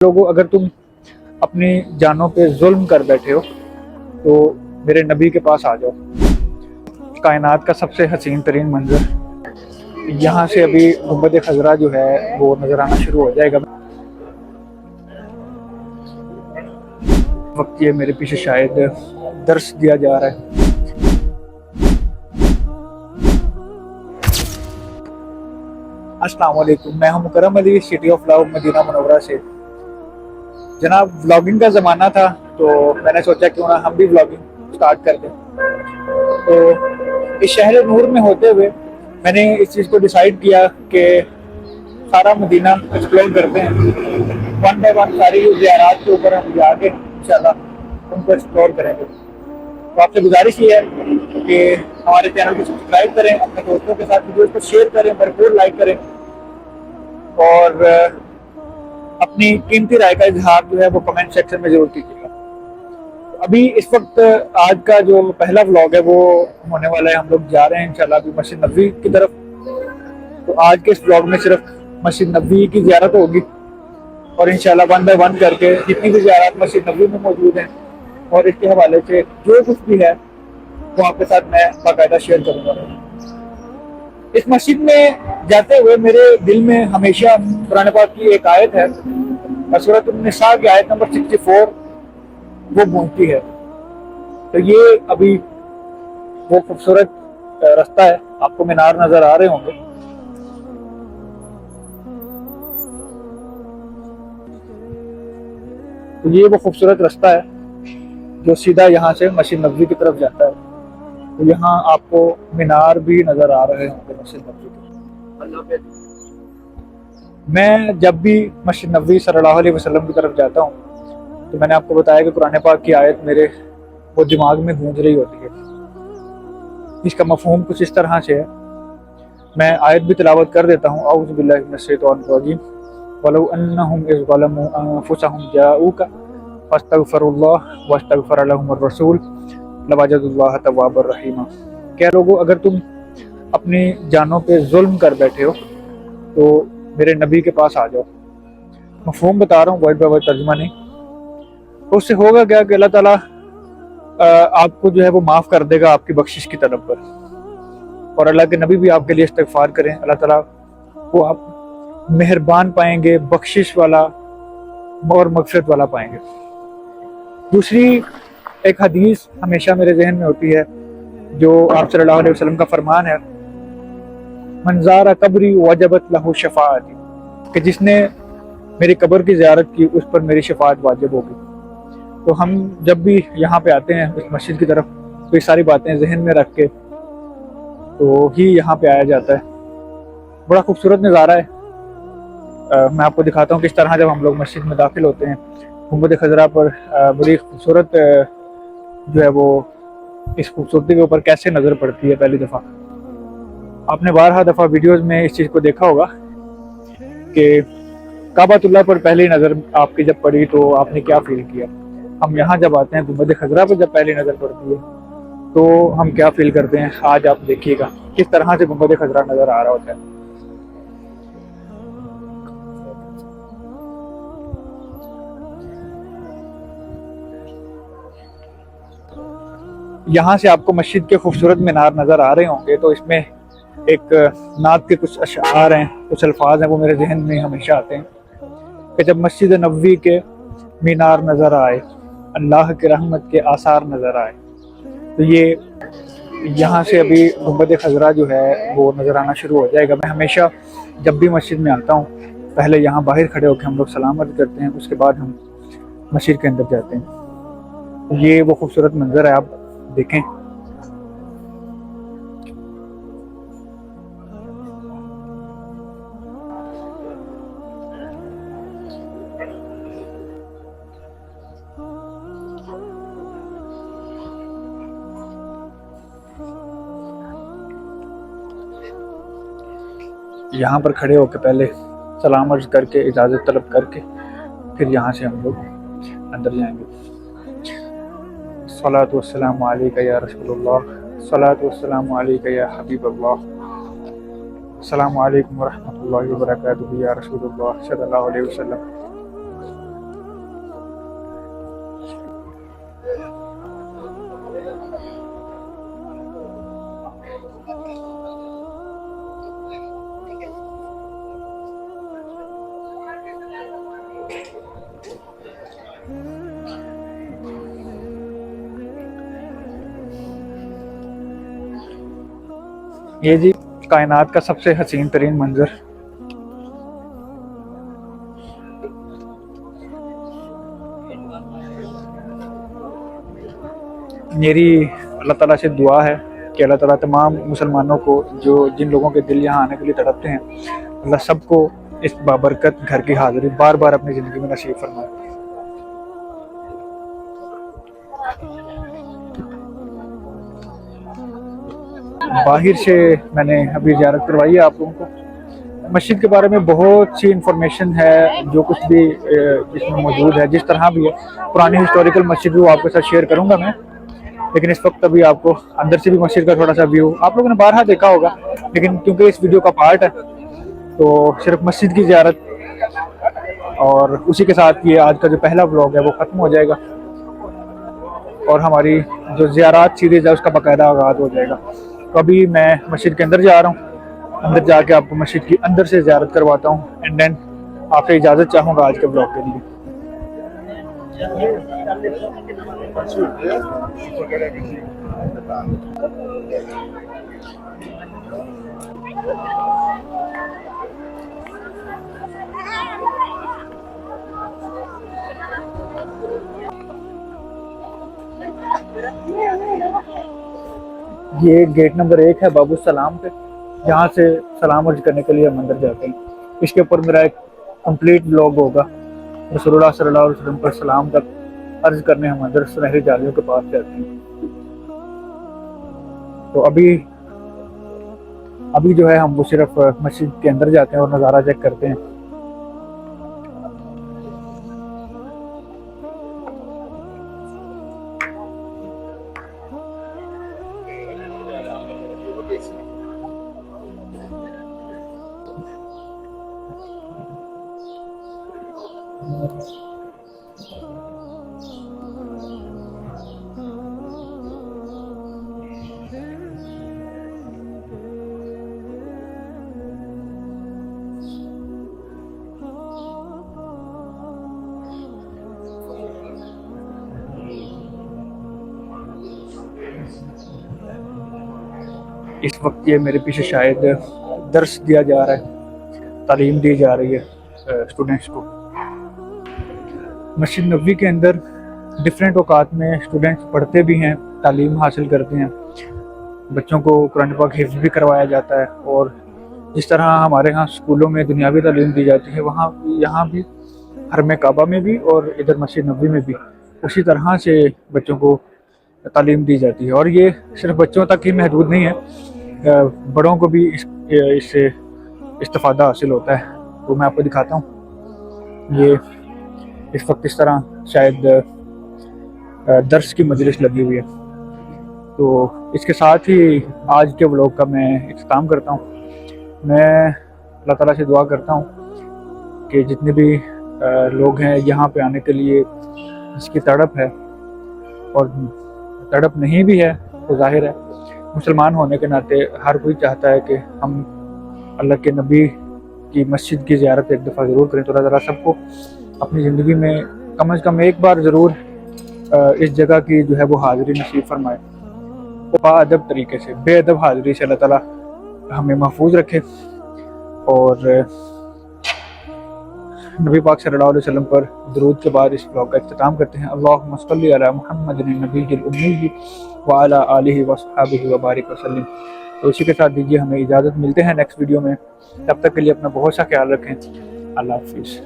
लोगों, अगर तुम अपनी जानों पे जुल्म कर बैठे हो तो मेरे नबी के पास आ जाओ। कायनात का सबसे हसीन तरीन मंजर यहाँ से अभी गुंबद खजरा जो है वो नजर आना शुरू हो जाएगा। वक्त ये मेरे पीछे शायद दर्श दिया जा रहा है। अस्सलाम वालेकुम, मैं हूं Mukarram Ali, city of love, Medina मुनव्वरा से। जनाब, व्लॉगिंग का ज़माना था तो मैंने सोचा क्यों ना हम भी व्लॉगिंग स्टार्ट कर दें। तो इस शहर नूर में होते हुए मैंने इस चीज़ को डिसाइड किया कि सारा मदीना एक्सप्लोर करते हैं। वन बाय वन सारी ज़ियारात के ऊपर हम जाके इंशाल्लाह उनको एक्सप्लोर करेंगे। तो आपसे गुजारिश ये है कि हमारे चैनल को सब्सक्राइब करें, अपने दोस्तों के साथ वीडियो को शेयर करें, भरपूर लाइक करें और अपनी कीमती राय का इजहार जो है वो कमेंट सेक्शन में जरूर कीजिएगा। अभी इस वक्त आज का जो पहला व्लॉग है वो होने वाला है। हम लोग जा रहे हैं इंशाल्लाह अभी मस्जिद नबवी की तरफ। तो आज के इस व्लॉग में सिर्फ मस्जिद नबवी की ज़ियारत होगी और इंशाल्लाह वन बाय वन करके जितनी भी ज़ियारत मस्जिद नबवी में मौजूद हैं और इसके हवाले से जो कुछ भी है वो आपके साथ मैं बाकायदा शेयर करूँगा। इस मस्जिद में जाते हुए मेरे दिल में हमेशा कुरान पाक की एक आयत है, सूरत निसा की आयत नंबर 64 वो गूंजती है। तो ये अभी वो खूबसूरत रास्ता है, आपको मीनार नजर आ रहे होंगे। तो ये वो खूबसूरत रास्ता है जो सीधा यहाँ से मस्जिद नबवी की तरफ जाता है। तो यहाँ आपको मीनार भी नजर आ रहे होंगे मस्जिद नबवी के। मैं जब भी मस्जिद नबवी सल्लल्लाहु अलैहि वसल्लम की तरफ जाता हूँ तो मैंने आपको बताया कि कुरान पाक की आयत मेरे वो दिमाग में गूंज रही होती है। इसका मफहूम कुछ इस तरह से है, मैं आयत भी तिलावत कर देता हूँ। औज़ु बिल्लाहि मिनश शैतानिर रजीम, वलौ अन्नहुम इज़ ज़लमू अनफुसहुम जाऊका फस्तगफिरुल्लाह वस्तगफर लहुमुर रसूल लवजदुल्लाह तव्वाबर रहीमा। क्या लोगों, अगर तुम अपनी जानों पे जुल्म कर बैठे हो तो मेरे नबी के पास आ जाओ। मफहूम बता रहा हूँ, वर्ड बाय वर्ड तर्जुमा नहीं। तो उससे होगा क्या कि अल्लाह ताला आपको जो है वो माफ़ कर देगा आपकी बख्शिश की तलब पर, और अल्लाह के नबी भी आपके लिए इस्तिग़फ़ार करें, अल्लाह ताला को आप मेहरबान पाएंगे, बख्शिश वाला और मग़फ़िरत वाला पाएंगे। दूसरी एक हदीस हमेशा मेरे जहन में होती है जो आप सल्लल्लाहु अलैहि वसल्लम का फरमान है, मन ज़ारा कब्री वजबत लहू शफ़ाअती, कि जिसने मेरी कब्र की ज़ियारत की उस पर मेरी शफ़ाअत वाजिब होगी। तो हम जब भी यहाँ पे आते हैं इस मस्जिद की तरफ तो ये सारी बातें जहन में रख के तो ही यहाँ पे आया जाता है। बड़ा खूबसूरत नज़ारा है। मैं आपको दिखाता हूँ किस तरह जब हम लोग मस्जिद में दाखिल होते हैं गुंबद खजरा पर बड़ी खूबसूरत जो है वो इस खूबसूरती के ऊपर कैसे नज़र पड़ती है। पहली दफ़ा आपने 12 दफ़ा वीडियोज़ में इस चीज़ को देखा होगा कि काबातुल्लाह पर पहली नज़र आपकी जब पड़ी तो आपने क्या फील किया। हम यहाँ जब आते हैं गुंबद खजरा पर जब पहली नज़र पड़ती है तो हम क्या फील करते हैं। आज आप देखिएगा किस तरह से गुंबद खजरा नज़र आ रहा होता है। यहाँ से आपको मस्जिद के खूबसूरत मीनार नज़र आ रहे होंगे। तो इसमें एक नात के कुछ अशआर हैं, कुछ अल्फाज हैं, वो मेरे जहन में हमेशा आते हैं कि जब मस्जिद नबवी के मीनार नज़र आए, अल्लाह के रहमत के आसार नज़र आए। तो ये यहाँ से अभी गुंबद खजरा जो है वो नज़र आना शुरू हो जाएगा। मैं हमेशा जब भी मस्जिद में आता हूँ पहले यहाँ बाहर खड़े होकर हम लोग सलाम अर्ज़ करते हैं, उसके बाद हम मस्जिद के अंदर जाते हैं। तो ये वो खूबसूरत मंजर है, आप देखें। यहाँ पर खड़े होकर पहले सलाम अर्ज़ करके इजाज़त तलब करके फिर यहाँ से हम लोग अंदर जाएंगे। सलातु वस्सलामु अलैका या रसूलल्लाह, सलातु वस्सलामु अलैका या हबीबल्लाह, अस्सलामु अलैकुम व रहमतुल्लाहि व बरकातुहू या रसूलल्लाह सल्लल्लाहु अलैहि वसल्लम। یہ جی کائنات کا سب سے حسین ترین منظر. میری اللہ تعالیٰ سے دعا ہے کہ اللہ تعالیٰ تمام مسلمانوں کو جن لوگوں کے دل یہاں آنے کے لیے تڑپتے ہیں، اللہ سب کو اس بابرکت گھر کی حاضری بار بار اپنی زندگی میں نصیب فرمائے. باہر سے میں نے ابھی زیارت کروائی ہے آپ لوگوں کو. مسجد کے بارے میں بہت سی انفارمیشن ہے، جو کچھ بھی اس میں موجود ہے، جس طرح بھی ہے پرانی ہسٹوریکل مسجد بھی وہ آپ کے ساتھ شیئر کروں گا میں. لیکن اس وقت ابھی آپ کو اندر سے بھی مسجد کا تھوڑا سا ویو آپ لوگوں نے بارہا دیکھا ہوگا، لیکن کیونکہ اس ویڈیو کا پارٹ ہے تو صرف مسجد کی زیارت اور اسی کے ساتھ یہ آج کا جو پہلا ولاگ ہے وہ ختم ہو جائے گا، اور ہماری جو زیارات سیریز ہے اس کا باقاعدہ آغاز ہو جائے گا. تو ابھی میں مسجد کے اندر جا رہا ہوں، اندر جا کے آپ کو مسجد کی اندر سے زیارت کرواتا ہوں، اینڈ دین آپ سے اجازت چاہوں گا آج کے ولاگ کے لیے. یہ گیٹ نمبر 1 ہے باب السلام پہ، جہاں سے سلام عرض کرنے کے لیے ہم اندر جاتے ہیں. اس کے اوپر میرا ایک کمپلیٹ ولاگ ہوگا. رسول اللہ صلی اللہ علیہ وسلم پر سلام تک عرض کرنے ہم اندر سنہری جالیوں کے پاس جاتے ہیں. تو ابھی جو ہے ہم وہ صرف مسجد کے اندر جاتے ہیں اور نظارہ چیک کرتے ہیں. اس وقت یہ میرے پیچھے شاید درس دیا جا رہا ہے، تعلیم دی جا رہی ہے اسٹوڈنٹس کو. مسجد نبوی کے اندر ڈفرینٹ اوقات میں اسٹوڈنٹس پڑھتے بھی ہیں، تعلیم حاصل کرتے ہیں. بچوں کو قرآن پاک حفظ بھی کروایا جاتا ہے، اور جس طرح ہمارے ہاں اسکولوں میں دنیاوی تعلیم دی جاتی ہے، یہاں بھی حرم کعبہ میں بھی اور ادھر مسجد نبوی میں بھی اسی طرح سے بچوں کو تعلیم دی جاتی ہے. اور یہ صرف بچوں تک ہی محدود نہیں ہے، بڑوں کو بھی اس سے استفادہ حاصل ہوتا ہے. تو میں آپ کو دکھاتا ہوں، یہ اس وقت اس طرح شاید درس کی مجلس لگی ہوئی ہے. تو اس کے ساتھ ہی آج کے ولاگ کا میں اختتام کرتا ہوں. میں اللہ تعالیٰ سے دعا کرتا ہوں کہ جتنے بھی لوگ ہیں یہاں پہ آنے کے لیے اس کی تڑپ ہے، اور تڑپ نہیں بھی ہے تو ظاہر ہے مسلمان ہونے کے ناطے ہر کوئی چاہتا ہے کہ ہم اللہ کے نبی کی مسجد کی زیارت ایک دفعہ ضرور کریں. تو اللہ تعالیٰ سب کو اپنی زندگی میں کم از کم ایک بار ضرور اس جگہ کی جو ہے وہ حاضری نصیب فرمائے. با ادب طریقے سے، بے ادب حاضری سے اللہ تعالیٰ ہمیں محفوظ رکھے. اور نبی پاک صلی اللہ علیہ وسلم پر درود کے بعد اس بلاگ کا اختتام کرتے ہیں. اللہم صلی علی محمد النبی الامی وعلی آلہ وصحبہ وبارک وسلم. تو اسی کے ساتھ دیجیے ہمیں اجازت، ملتے ہیں نیکسٹ ویڈیو میں. تب تک کے لیے اپنا بہت سا خیال رکھیں. اللہ حافظ.